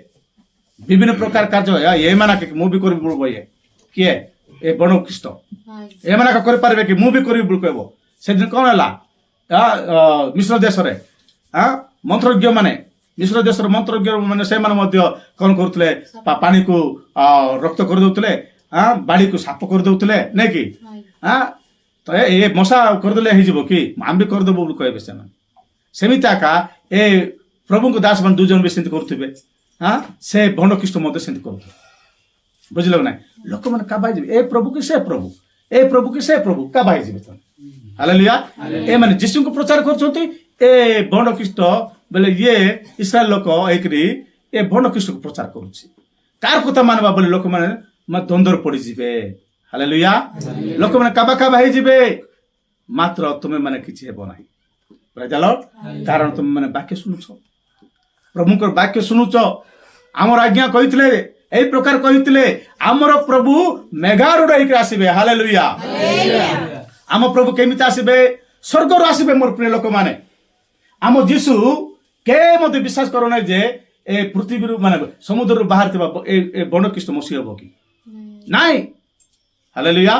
ବିଭିନ୍ନ ପ୍ରକାର କାର୍ଯ୍ୟ ଏମାନେ ମୁଁ ବି କରିବି ବୋଲି କହିବେ। କିଏ? ଏ ବଣ ଖ୍ରୀଷ୍ଟ ଏମାନେ କରିପାରିବେ କି? ମୁଁ ବି କରିବି ବୋଲି କହିବ। ସେଦିନ କ'ଣ ହେଲା? ମିଶ୍ର ଦେଶରେ ମନ୍ତ୍ରଜ୍ଞ ମାନେ, ମିଶ୍ର ଦେଶର ମନ୍ତ୍ରଜ୍ଞ ମାନେ ସେମାନେ ମଧ୍ୟ କ'ଣ କରୁଥିଲେ? ପାଣିକୁ ରକ୍ତ କରିଦେଉଥିଲେ, ବାଡ଼ିକୁ ସାପ କରିଦେଉଥିଲେ ନାଇଁ କି? ତ ଏ ମଶା କରିଦେଲେ ହେଇଯିବ କି? ଆମେ ବି କରିଦେବୁ ବୋଲି କହିବେ ସେମାନେ। ସେମିତି ଆକା ଏ ପ୍ରଭୁଙ୍କ ଦାସ ମାନେ 2 ଜଣ ବି ସେମିତି କରୁଥିବେ। ସେ ଭଣ୍ଡ ଖ୍ରୀଷ୍ଟ ମଧ୍ୟ ସେମିତି କରୁଥିବେ। ବୁଝିଲ କି ନାହିଁ? ଲୋକମାନେ କାବା ହେଇଯିବେ, ଏ ପ୍ରଭୁ କି ସେ ପ୍ରଭୁ, ଏ ପ୍ରଭୁ କି ସେ ପ୍ରଭୁ କାବା ହେଇଯିବେ। ହାଲେଲୁୟା। ଏମାନେ ଯୀଶୁଙ୍କୁ ପ୍ରଚାର କରୁଛନ୍ତି। ଏ ଭଣ୍ଡ ଖ୍ରୀଷ୍ଟ ବୋଲେ ଇଏ ଇସ୍ରାଏଲ ଲୋକ ହେଇକରି ଏ ଭଣ୍ଡ ଖ୍ରୀଷ୍ଟକୁ ପ୍ରଚାର କରୁଛି। କାହାର କଥା ମାନିବା ବୋଲି ଲୋକମାନେ ଦ୍ୱନ୍ଦ୍ୱରେ ପଡ଼ିଯିବେ। ହାଲେଲୁୟା। ଲୋକମାନେ କାବା କାବା ହେଇଯିବେ। ମାତ୍ର ତୁମେ ମାନେ କିଛି ହେବ ନାହିଁ। କାରଣ ତୁମେ ମାନେ ବାକ୍ୟ ଶୁଣୁଛ, ପ୍ରଭୁଙ୍କର ବାକ୍ୟ ଶୁଣୁଛ। ଆମର ଆଜ୍ଞା କହିଥିଲେ, এই প্রকার কহিলে আমার প্রভু মেঘারূঢ় হইকি আসবে। হালেলুয়া। আমার প্রভু কেমিতি আসবে? স্বর্গর আসবে। মোর প্রিয় লোক মানে আম যিশু কে মধ্যে বিশ্বাস কর না যে এ পৃথিবীর মানে সমুদ্র বাহার থিবা বন খ্রিস্ট মসি হব কি নাই? হালেলুয়া।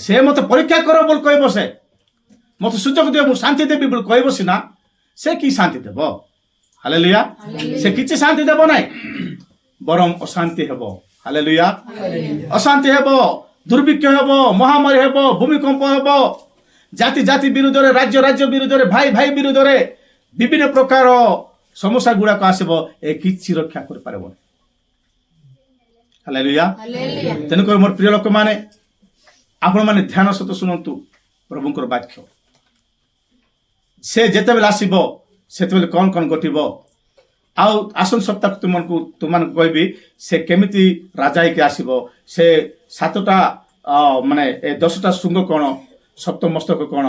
সে মতে পরীক্ষা কর বল কইব। সে মতে সুযোগ দিও, মু শান্তি দেবি বল কইব সিনা। সে কি শান্তি দেব? হালেলুয়া। সে কিছু শান্তি দেব নাই, বরং অশান্তি হব। হালেলুয়া। অশান্তি হব, দুর্ভিক্ষ হব, মহামারী হব, ভূমিকম্প হব, জাতি জাতি বিরুদ্ধে, রাজ্য রাজ্য বিরুদ্ধে, ভাই ভাই বিরুদ্ধে বিভিন্ন প্রকার সমস্যা গুড়াক আসব। এ কিছু রক্ষা করে পারব না। হালেলুয়া। তেণুক মোর প্রিয় লোক মানে আপন মানে ধ্যান সହିତ শুনন্তু প্রভুଙ୍କର বাক্য। সে যেତେବେଳେ আসিব সেତେବେଳେ କଣ କଣ ଘଟିବ। ଆଉ ଆସନ ସପ୍ତାହ ତୁମମାନଙ୍କୁ କହିବି ସେ କେମିତି ରାଜା ହେଇକି ଆସିବ। ସେ 7ଟା ମାନେ 10ଟା ଶୃଙ୍ଗ କଣ, ସପ୍ତ ମସ୍ତକ କଣ,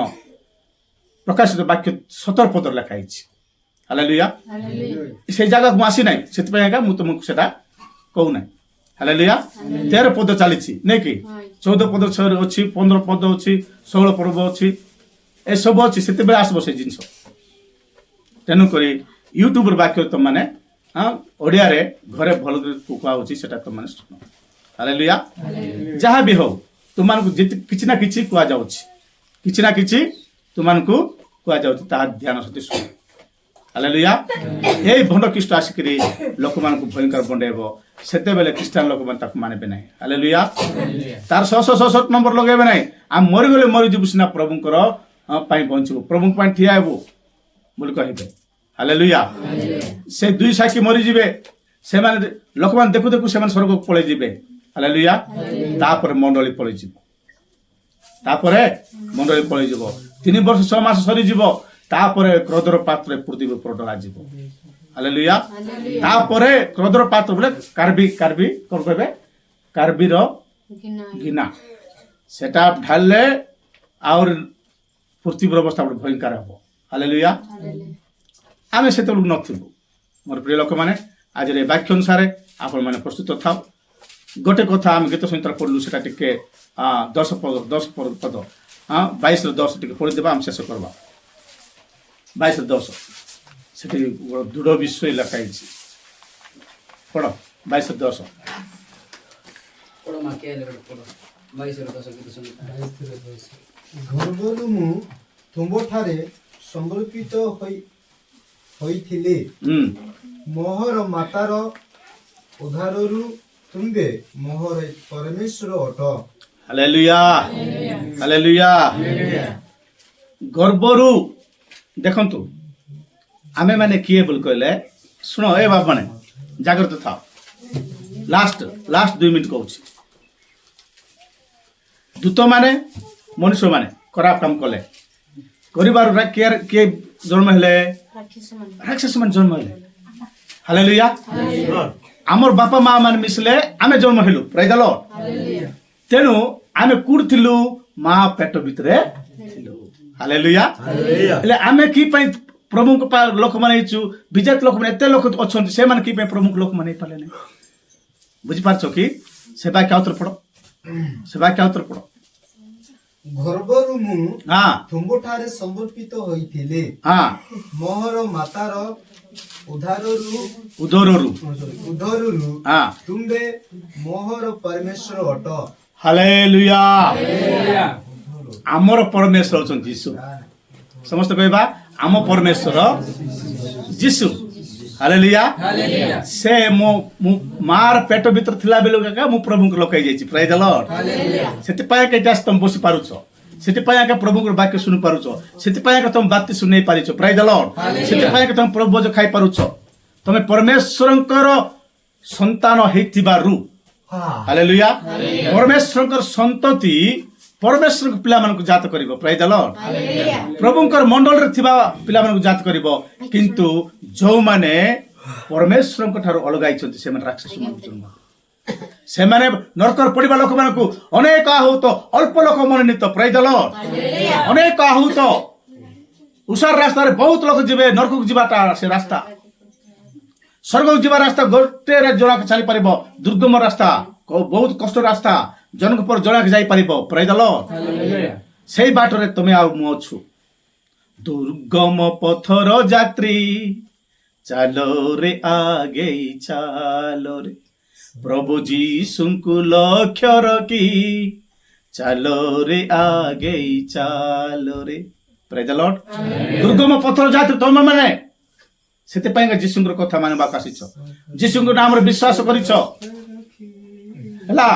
ପ୍ରକାଶିତ ବାକ୍ୟ 17 ପଦରେ ଲେଖା ହେଇଛି। ହାଲେଲୁୟା। ସେଇ ଜାଗାକୁ ମୁଁ ଆସି ନାହିଁ, ସେଥିପାଇଁ ଆଜ୍ଞା ମୁଁ ତୁମକୁ ସେଟା କହୁନାହିଁ। ହାଲେଲୁୟା। 13 ପଦ ଚାଲିଛି ନାଇଁ କି? 14 ପଦ ଅଛି, 15 ପଦ ଅଛି, 16 ପଦ ଅଛି, ଏସବୁ ଅଛି। ସେତେବେଳେ ଆସିବ ସେ ଜିନିଷ। ତେଣୁକରି ୟୁଟ୍ୟୁବର ବାକ୍ୟ ତମାନେ ଓଡ଼ିଆରେ ଘରେ ଭଲ କୁହା ହଉଛି, ସେଟା ତମାନେ ଶୁଣ। ହାଲେଲୁୟା। ଯାହା ବି ହଉ ତୁମମାନଙ୍କୁ କିଛି ନା କିଛି କୁହାଯାଉଛି, କିଛି ନା କିଛି ତୁମମାନଙ୍କୁ କୁହାଯାଉଛି, ତାହା ଧ୍ୟାନ ସହିତ ଶୁଣ। ହାଲେଲୁୟା। ଏଇ ଭଣ୍ଡ ଖ୍ରୀଷ୍ଟ ଆସିକରି ଲୋକମାନଙ୍କୁ ଭୟଙ୍କର ବଣ୍ଡେଇବ। ସେତେବେଳେ ଖ୍ରୀଷ୍ଟିଆନ ଲୋକମାନେ ତାକୁ ମାନିବେ ନାହିଁ। ହାଲେଲୁୟା। ତାର 100 ନମ୍ବର ଲଗେଇବେ ନାହିଁ। ଆମେ ମରିଗଲେ ମରିଯିବୁ ସିନା, ପ୍ରଭୁଙ୍କର ପାଇଁ ବଞ୍ଚିବୁ, ପ୍ରଭୁଙ୍କ ପାଇଁ ଠିଆ ହେବୁ ବୋଲି କହିବେ। ହାଲେଲୁୟା। ସେ 2 ସାକ୍ଷୀ ମରିଯିବେ। ସେମାନେ ଲୋକମାନେ ଦେଖୁ ଦେଖୁ ସେମାନେ ସ୍ୱର୍ଗକୁ ପଳେଇ ଯିବେ। ହାଲେଲୁୟା। ତାପରେ ମଣ୍ଡଳୀ ପଳେଇଯିବ। ତାପରେ ମଣ୍ଡଳୀ ପଳେଇଯିବ। 3 ବର୍ଷ 6 ମାସ ସରିଯିବ। ତାପରେ କ୍ରୋଧର ପାତ୍ରରେ ପୃଥିବୀ ଉପରେ ଢଳାଯିବ। ହାଲେଲୁୟା। ତାପରେ କ୍ରୋଧର ପାତ୍ର ବୋଲେ କାର୍ବି କଣ କହିବେ? କାର୍ବିର ଗିନା ସେଟା ଢାଳିଲେ ଆହୁରି ପୃଥିବୀର ଅବସ୍ଥା ଗୋଟେ ଭୟଙ୍କର ହବ। ହାଲେଲୁୟା। ଆମେ ସେତେବେଳକୁ ନଥିବୁ। ମୋର ପ୍ରିୟ ଲୋକମାନେ ଆଜିର ଏ ବାକ୍ୟ ଅନୁସାରେ ଆପଣମାନେ ପ୍ରସ୍ତୁତ ଥାଉ। ଗୋଟେ କଥା ଆମେ ଗୀତ ସଂହିତାରେ ପଢ଼ିଲୁ, ସେଟା ଟିକେ 10 ପଦ 22ରୁ 10 ଟିକେ ପଢ଼ିଦେବା, ଆମେ ଶେଷ କରିବା। 22ରୁ 10 ସେଠି ଦୃଢ଼ ବିଶ୍ୱାସ ଲେଖା ହେଇଛି। ପଢ଼ 22ରୁ 10। ଗର୍ବରୁ ମୁଁ ତୁମ୍ଭଠାରେ ସଂରକ୍ଷିତ ହୋଇ ହୋଇଥିଲେ ମୋହର ମାତାର ଉଦ୍ଧାରରୁ ତୁମ୍ଭେ ମୋହର ପରମେଶ୍ୱର ଅଟ। Hallelujah hallelujah. ଗର୍ବରୁ ଦେଖନ୍ତୁ ଆମେ ମାନେ କିଏ ବୋଲି କହିଲେ ଶୁଣ ଏ ବାପ ମାନେ ଜାଗ୍ରତ ଥାଅ। ଲାଷ୍ଟ 2 ମିନିଟ୍ କହୁଛି। ଦୂତ ମାନେ ମନୁଷ୍ୟ ମାନେ ଖରାପ କାମ କଲେ କରିବାରୁ କିଏ ଜନ୍ମ ହେଲେ? ରାକ୍ଷସ ମାନେ ଜନ୍ମ ହେଲେ। ହାଲେଲୁୟା। ଆମର ବାପା ମା ମାନେ ମିଶିଲେ ଆମେ ଜନ୍ମ ହେଲୁ। ପ୍ରାଇଜ୍ ଦ ଲର୍ଡ। ତେଣୁ ଆମେ କୋଉଠି ଥିଲୁ? ମା ପେଟ ଭିତରେ ଥିଲୁ। ହାଲେଲୁୟା। ହେଲେ ଆମେ କି ପାଇଁ ପ୍ରଭୁଙ୍କ ଲୋକମାନେ ହେଇଛୁ? ବିଜେତ ଲୋକମାନେ ଏତେ ଲୋକ ଅଛନ୍ତି, ସେମାନେ କି ପାଇଁ ପ୍ରଭୁଙ୍କ ଲୋକମାନେ ହେଇପାରିଲେ ନାହିଁ? ବୁଝିପାରୁଛ କି? ସେ ବାକ୍ୟ ଆଉଥରେ ପଢ, ସେ ବାକ୍ୟ ଆଉଥରେ ପଢ। ଗର୍ଭରୁ ମୁଁ ହଁ ତୁମ୍ଭଠାରେ ସମର୍ପିତ ହୋଇଥିଲେ ହଁ ମୋହର ମାତାର ଉଦ୍ଧାରରୁ ହଁ। ତୁମ୍ଭେ ମୋହର ପରମେଶ୍ୱର ଅଟ। ହାଲେଲୁୟା। ଆମର ପରମେଶ୍ୱର ଅଛନ୍ତି ଯୀଶୁ। ସମସ୍ତେ କହିବା ଆମ ପରମେଶ୍ୱର ଯୀଶୁ। ହାଲେଲୁୟା। ସେ ମୋ ମାର ପେଟ ଭିତରେ ଥିଲା ବେଳକୁ ମୁଁ ପ୍ରଭୁଙ୍କୁ ଲଗାଇ ଯାଇଛି। ପ୍ରାଇଜ୍ ଦ ଲର୍ଡ। ସେଥିପାଇଁ ଏଇଟା ତମେ ବସି ପାରୁଛ, ସେଥିପାଇଁ ଆଜ୍ଞା ପ୍ରଭୁଙ୍କର ବାକ୍ୟ ଶୁଣି ପାରୁଛ, ସେଥିପାଇଁ ଆଜ୍ଞା ତମେ ବାତି ଶୁଣେଇ ପାରିଛ। ପ୍ରାଇଜ୍ ଦ ଲର୍ଡ। ସେଥିପାଇଁ ତମେ ପ୍ରଭୁ ଭୋଜ ଖାଇ ପାରୁଛ। ତମେ ପରମେଶ୍ୱରଙ୍କର ସନ୍ତାନ ହେଇଥିବାରୁ। ହାଲେଲୁୟା। ପରମେଶ୍ୱରଙ୍କର ସନ୍ତତି ପରମେଶ୍ୱରଙ୍କ ପିଲାମାନଙ୍କୁ ଜାତ କରିବ। ପ୍ରାଇଜ୍ ଦ ଲର୍ଡ। ପ୍ରଭୁଙ୍କର ମଣ୍ଡଳରେ ଥିବା ପିଲାମାନଙ୍କୁ ଜାତ କରିବ। କିନ୍ତୁ ଯୋଉମାନେ ପରମେଶ୍ୱରଙ୍କ ଠାରୁ ଅଲଗା ହେଇଛନ୍ତି ସେମାନେ ରାକ୍ଷସ ଜନ୍ମ। ସେମାନେ ନରକରେ ପଡ଼ିବା ଲୋକମାନଙ୍କୁ ଅନେକ ଆହୁତ, ଅଳ୍ପ ଲୋକ ମନୋନୀତ। ପ୍ରାଇଜ୍ ଦ ଲର୍ଡ। ଅନେକ ଆହୁତ। ଉଷାର ରାସ୍ତାରେ ବହୁତ ଲୋକ ଯିବେ। ନରକକୁ ଯିବାଟା ସେ ରାସ୍ତା। ସ୍ୱର୍ଗକୁ ଯିବା ରାସ୍ତା ଗୋଟେ ଜଣକ ଚାଲି ପାରିବ। ଦୁର୍ଗମ ରାସ୍ତା, ବହୁତ କଷ୍ଟ ରାସ୍ତା, ଜଣକ ପରେ ଜଣକ ଯାଇପାରିବ। ପ୍ରାଇଜ୍ ଦ ଲର୍ଡ। ସେଇ ବାଟରେ ତମେ ଆଉ ମୁଁ ଅଛୁ। ଦୁର୍ଗମ ପଥର ଯାତ୍ରୀ ଚାଲ ରେ ଆଗେଇ ଚାଲ ରେ, ପ୍ରଭୁ ଯୀଶୁଙ୍କୁ ଲକ୍ଷ୍ୟ ରଖି ଚାଲ ରେ ଆଗେଇ ଚାଲ ରେ। ପ୍ରାଇଜ୍ ଦ ଲର୍ଡ। ଦୁର୍ଗମ ପଥର ଯାତ୍ରୀ ତମେ ମାନେ, ସେଥିପାଇଁ ଯୀଶୁଙ୍କର କଥା ମାନିବାକୁ ଆସିଛ, ଯୀଶୁଙ୍କ ନାମରେ ବିଶ୍ୱାସ କରିଛ। ହେଲା,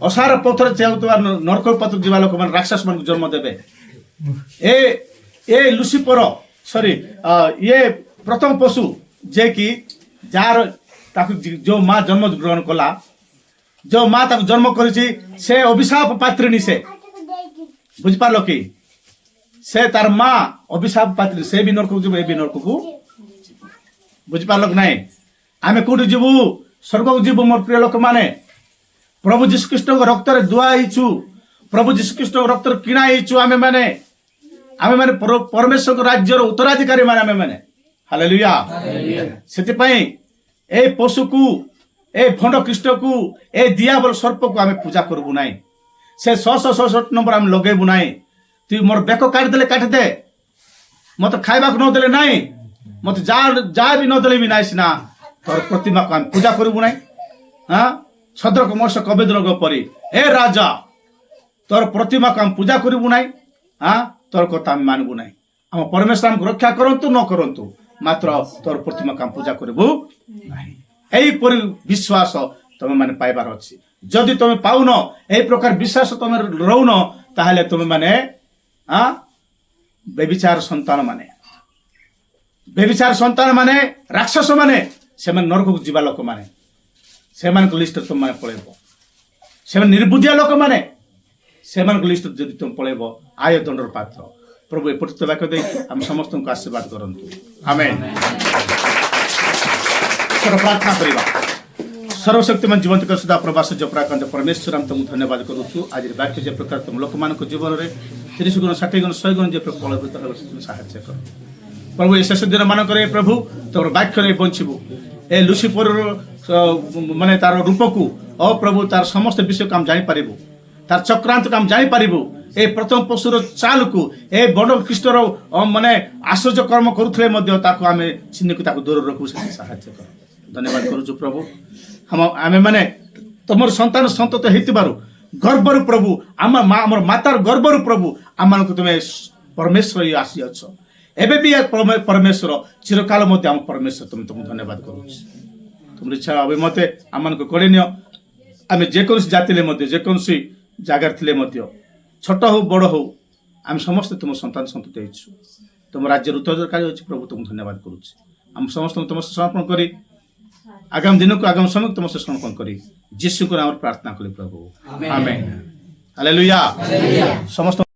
ଅସାର ପଥର ଚାହୁଥିବା ନରକ ପଥର ଯିବା ଲୋକମାନେ ରାକ୍ଷସ ମାନଙ୍କୁ ଜନ୍ମ ଦେବେ। ଏ ଲୁସିଫର ଇଏ ପ୍ରଥମ ପଶୁ ଯେ କି ଯାହାର ତାକୁ ଯୋଉ ମା ଜନ୍ମ ଗ୍ରହଣ କଲା, ଯୋଉ ମା ତାକୁ ଜନ୍ମ କରିଛି, ସେ ଅଭିଶାପ ପାତ୍ରିଣୀ। ସେ ବୁଝିପାରିଲ କି? ସେ ତାର ମା ଅଭିଶାପ ପାତ୍ରିଣୀ। ସେ ବି ନରକକୁ ଯିବ, ଏ ବି ନରକକୁ। ବୁଝିପାରିଲ କି ନାଇଁ? ଆମେ କୋଉଠି ଯିବୁ? ସ୍ୱର୍ଗକୁ ଯିବୁ ମୋର ପ୍ରିୟ ଲୋକମାନେ। ପ୍ରଭୁ ଯୀଶୁଖ୍ରୀଷ୍ଟଙ୍କ ରକ୍ତରେ ଧୁଆ ହେଇଛୁ, ପ୍ରଭୁ ଯୀଶୁଖ୍ରୀଷ୍ଟଙ୍କ ରକ୍ତରେ କିଣା ହେଇଛୁ। ଆମେ ମାନେ ପରମେଶ୍ୱରଙ୍କ ରାଜ୍ୟର ଉତ୍ତରାଧିକାରୀ ମାନେ ଆମେ ମାନେ। ହାଲେଲୁୟା। ସେଥିପାଇଁ এই পশুକୁ, এই ভণ্ড খ্ରୀଷ୍ଟକୁ, এই ଦିଆବଲ ସର୍ପକୁ ଆମେ ପୂଜା କରିବୁ ନାହିଁ। ସେ 666 ନମ୍ବର ଆମେ ଲଗେଇବୁ ନାହିଁ। ତୁଇ ମୋର ବେକ କାଟିଦେଲେ କାଟିଦେ, ମତେ ଖାଇବାକୁ ନଦେଲେ ନାହିଁ, ମତେ ଯାହା ବି ନଦେଲେ ବି ନାହିଁ ସିନା, ତୋର ପ୍ରତିମାକୁ ଆମେ ପୂଜା କରିବୁ ନାହିଁ। ଛଦ୍ରକ ମର୍ଷ କବେଦ୍ରଗ ପରି ଏ ରାଜା, ତୋର ପ୍ରତିମାକୁ ଆମେ ପୂଜା କରିବୁ ନାହିଁ। ତୋର କଥା ଆମେ ମାନିବୁ ନାହିଁ। ଆମ ପରମେଶ୍ୱର ଆମକୁ ରକ୍ଷା କରନ୍ତୁ ନ କରନ୍ତୁ, ମାତ୍ର ତୋର ପ୍ରତିମାକୁ ଆମେ ପୂଜା କରିବୁ ନାହିଁ। ଏହିପରି ବିଶ୍ୱାସ ତମେ ମାନେ ପାଇବାର ଅଛି। ଯଦି ତମେ ପାଉନ, ଏହି ପ୍ରକାର ବିଶ୍ୱାସ ତମେ ରହୁନ, ତାହେଲେ ତମେ ମାନେ ବ୍ୟଭିଚାର ସନ୍ତାନ ମାନେ, ବ୍ୟଭିଚାର ସନ୍ତାନ ମାନେ, ରାକ୍ଷସ ମାନେ, ସେମାନେ ନରକକୁ ଯିବା ଲୋକମାନେ, ସେମାନଙ୍କ ଲିଷ୍ଟରେ ତମେ ମାନେ ପଳେଇବ। ସେମାନେ ନିର୍ବୁଦ୍ଧିଆ ଲୋକମାନେ, ସେମାନଙ୍କ ଲିଷ୍ଟରେ ଯଦି ତମେ ପଳେଇବ, ଆୟ ଦଣ୍ଡର ପାତ୍ର। ପ୍ରଭୁ ଏପରି ବାକ୍ୟ ଦେଇ ଆମେ ସମସ୍ତଙ୍କୁ ଆଶୀର୍ବାଦ କରନ୍ତୁ। ଆମେନ୍। ପ୍ରାର୍ଥନା କରିବା। ସର୍ବଶକ୍ତିମାନ ଜୀବନ୍ତ ସଦା ପ୍ରବାସ ଜପରାକାନ୍ତ ପରମେଶ୍ୱର, ଆମେ ତମକୁ ଧନ୍ୟବାଦ କରୁଛୁ। ଆଜି ବାକ୍ୟ ଯେ ପ୍ରକାର ତମ ଲୋକମାନଙ୍କ ଜୀବନରେ 30 ଗୁଣ 60 ଗୁଣ 100 ଗୁଣ ଯେ ଫଳଭୂତ ହେବ, ସାହାଯ୍ୟ କର ପ୍ରଭୁ। ଏ ଶେଷ ଦିନ ମାନଙ୍କରେ ପ୍ରଭୁ ତମର ବାକ୍ୟରେ ବଞ୍ଚିବୁ। ଏ ଲୁସିଫର ମାନେ ତାର ରୂପକୁ, ପ୍ରଭୁ ତାର ସମସ୍ତ ବିଷୟକୁ ଆମେ ଜାଣିପାରିବୁ, ତାର ଚକ୍ରାନ୍ତକୁ ଆମେ ଜାଣିପାରିବୁ। ଏ ପ୍ରଥମ ପଶୁର ଚାଲକୁ, ଏ ବଡ଼ ଖ୍ରୀଷ୍ଟର ମାନେ ଆଶ୍ଚର୍ଯ୍ୟ କର୍ମ କରୁଥିଲେ ମଧ୍ୟ ତାକୁ ଆମେ ଚିହ୍ନିକୁ ତାକୁ ଦୂର ରଖିବୁ। ସେଠି ସାହାଯ୍ୟ କର। ଧନ୍ୟବାଦ କରୁଛୁ ପ୍ରଭୁ। ଆମେ ମାନେ ତମର ସନ୍ତାନ ସନ୍ତତ ହେଇଥିବାରୁ ଗର୍ବରୁ ପ୍ରଭୁ, ଆମର ମାତାର ଗର୍ବରୁ ପ୍ରଭୁ ଆମମାନଙ୍କୁ ତୁମେ ପରମେଶ୍ୱର ଆସିଅଛ। ଏବେ ବି परमेश्वर चिरकाल मध्य आम परमेश्वर तुमको धन्यवाद करुँ तुम इच्छा अभिमते आम कड़े नियो आम जेकोसी जाति जेकोसी जगार थे छोट हो बड़ हो आम समस्ते तुम संतान संतति होइछु तुम राज्य उत्तरदायी होइछु प्रभु तुमको धन्यवाद करुँ आम समस्त तुम समर्पण करी आगामी दिन को आगामी समय तुम समर्पण करी जीशु को नाम प्रार्थना करी प्रभु आमेन हालेलुया समस्त